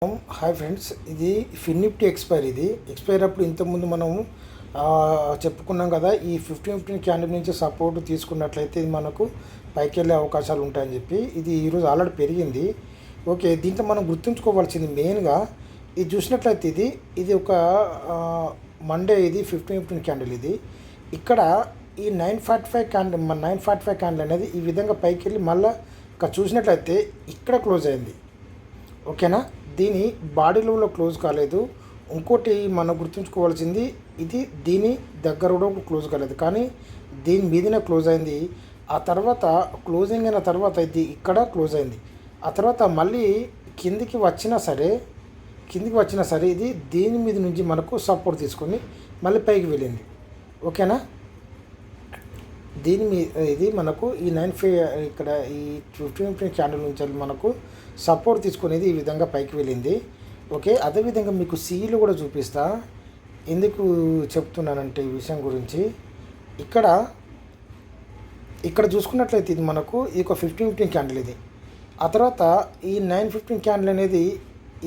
Hi friends, ఇది FinNifty expire అప్పుడు ఇంతకుముందు మనము చెప్పుకున్నాం కదా. ఈ 15 క్యాండిల్ నుంచి సపోర్ట్ తీసుకున్నట్లయితే ఇది మనకు పైకి వెళ్ళే అవకాశాలు ఉంటాయని చెప్పి ఇది ఈరోజు ఆల్రెడీ పెరిగింది. ఓకే, దీంట్లో మనం గుర్తుంచుకోవాల్సింది మెయిన్గా ఇది చూసినట్లయితే ఇది ఒక మండే, ఇది 15 క్యాండిల్. ఇది ఇక్కడ ఈ 945 క్యాండిల్ 945 క్యాండిల్ అనేది ఈ విధంగా పైకి వెళ్ళి మళ్ళీ ఇక్కడ చూసినట్లయితే ఇక్కడ క్లోజ్ అయింది. ఓకేనా, దీని బాడీ లెవెల్లో క్లోజ్ కాలేదు. ఇంకోటి మనం గుర్తుంచుకోవాల్సింది, ఇది దీని దగ్గర కూడా క్లోజ్ కాలేదు, కానీ దీని మీదనే క్లోజ్ అయింది. ఆ తర్వాత క్లోజింగ్ అయిన తర్వాత ఇది ఇక్కడ క్లోజ్ అయింది. ఆ తర్వాత మళ్ళీ కిందికి వచ్చినా సరే ఇది దీని మీద నుంచి మనకు సపోర్ట్ తీసుకొని మళ్ళీ పైకి వెళ్ళింది. ఓకేనా, దీని మీద ఇది మనకు ఈ 95 ఇక్కడ ఈ 15 క్యాండిల్ నుంచి మనకు సపోర్ట్ తీసుకునేది ఈ విధంగా పైకి వెళ్ళింది. ఓకే, అదేవిధంగా మీకు సీలు కూడా చూపిస్తా. ఎందుకు చెప్తున్నానంటే ఈ విషయం గురించి, ఇక్కడ చూసుకున్నట్లయితే ఇది మనకు ఈ ఒక 15 క్యాండిల్. ఇది ఆ తర్వాత ఈ 915 క్యాండిల్ అనేది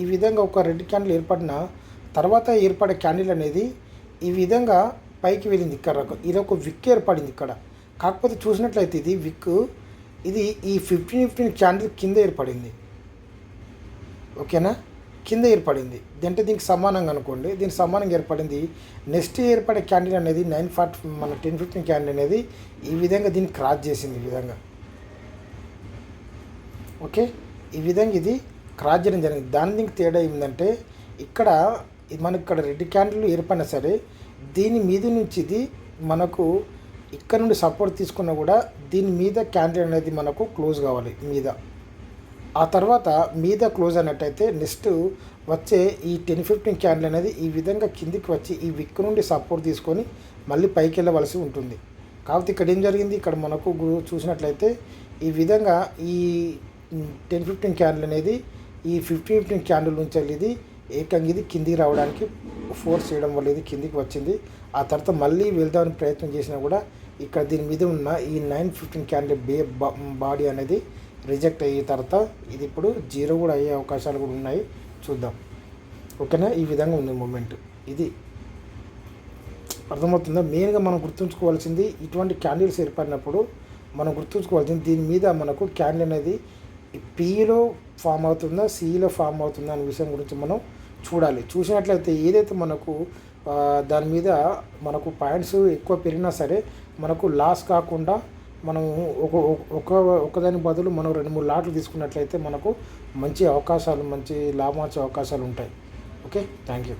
ఈ విధంగా ఒక రెడ్ క్యాండిల్ ఏర్పడిన తర్వాత ఏర్పడే క్యాండిల్ అనేది ఈ విధంగా పైకి వెళ్ళింది. ఇక్కడ ఇది ఒక విక్ ఏర్పడింది ఇక్కడ. కాకపోతే చూసినట్లయితే ఇది విక్ ఇది ఈ 15 క్యాండిల్ కింద ఏర్పడింది. ఓకేనా, కింద ఏర్పడింది. అంటే దీనికి సమానంగా అనుకోండి, దీనికి సమానంగా ఏర్పడింది. నెక్స్ట్ ఏర్పడే క్యాండిల్ అనేది 940 మన 1015 క్యాండిల్ అనేది ఈ విధంగా దీన్ని క్రాస్ చేసింది. ఈ విధంగా ఓకే, ఈ విధంగా ఇది క్రాస్ చేయడం జరిగింది. దాని దీనికి తేడా ఏంటంటే ఇక్కడ మనకి ఇక్కడ రెడ్ క్యాండిల్ ఏర్పడినా సరే దీని మీద నుంచి ఇది మనకు ఇక్కడ నుండి సపోర్ట్ తీసుకున్నా కూడా దీని మీద క్యాండిల్ అనేది మనకు క్లోజ్ కావాలి మీద. ఆ తర్వాత మీద క్లోజ్ అయినట్టయితే నెక్స్ట్ వచ్చే ఈ 1015 క్యాండిల్ అనేది ఈ విధంగా కిందికి వచ్చి ఈ విక్ నుండి సపోర్ట్ తీసుకొని మళ్ళీ పైకి వెళ్ళవలసి ఉంటుంది. కాబట్టి ఇక్కడ ఏం జరిగింది, ఇక్కడ మనకు చూసినట్లయితే ఈ విధంగా ఈ 1015 క్యాండిల్ అనేది ఈ 15 క్యాండిల్ నుంచి ఇది ఏకంగా ఇది కిందికి రావడానికి ఫోర్స్ చేయడం వల్ల ఇది కిందికి వచ్చింది. ఆ తర్వాత మళ్ళీ వెళ్దామని ప్రయత్నం చేసినా కూడా ఇక్కడ దీని మీద ఉన్న ఈ 915 క్యాండిల్ బాడీ అనేది రిజెక్ట్ అయ్యే తర్వాత ఇది ఇప్పుడు 0 కూడా అయ్యే అవకాశాలు కూడా ఉన్నాయి. చూద్దాం. ఓకేనా, ఈ విధంగా ఉంది మూమెంట్. ఇది అర్థమవుతుందా? మెయిన్గా మనం గుర్తుంచుకోవాల్సింది, ఇటువంటి క్యాండిల్స్ ఏర్పడినప్పుడు మనం గుర్తుంచుకోవాల్సింది దీని మీద మనకు క్యాండిల్ అనేది పీలో ఫామ్ అవుతుందా సిలో ఫామ్ అవుతుందా అనే విషయం గురించి మనం చూడాలి. చూసినట్లయితే ఏదైతే మనకు దాని మీద మనకు పాయింట్స్ ఎక్కువ పెరిగినా సరే మనకు లాస్ కాకుండా మనం ఒకదాని బదులు మనం 2-3 లాట్లు తీసుకున్నట్లయితే మనకు మంచి అవకాశాలు, మంచి లాభం వచ్చే అవకాశాలు ఉంటాయి. Okay, thank you.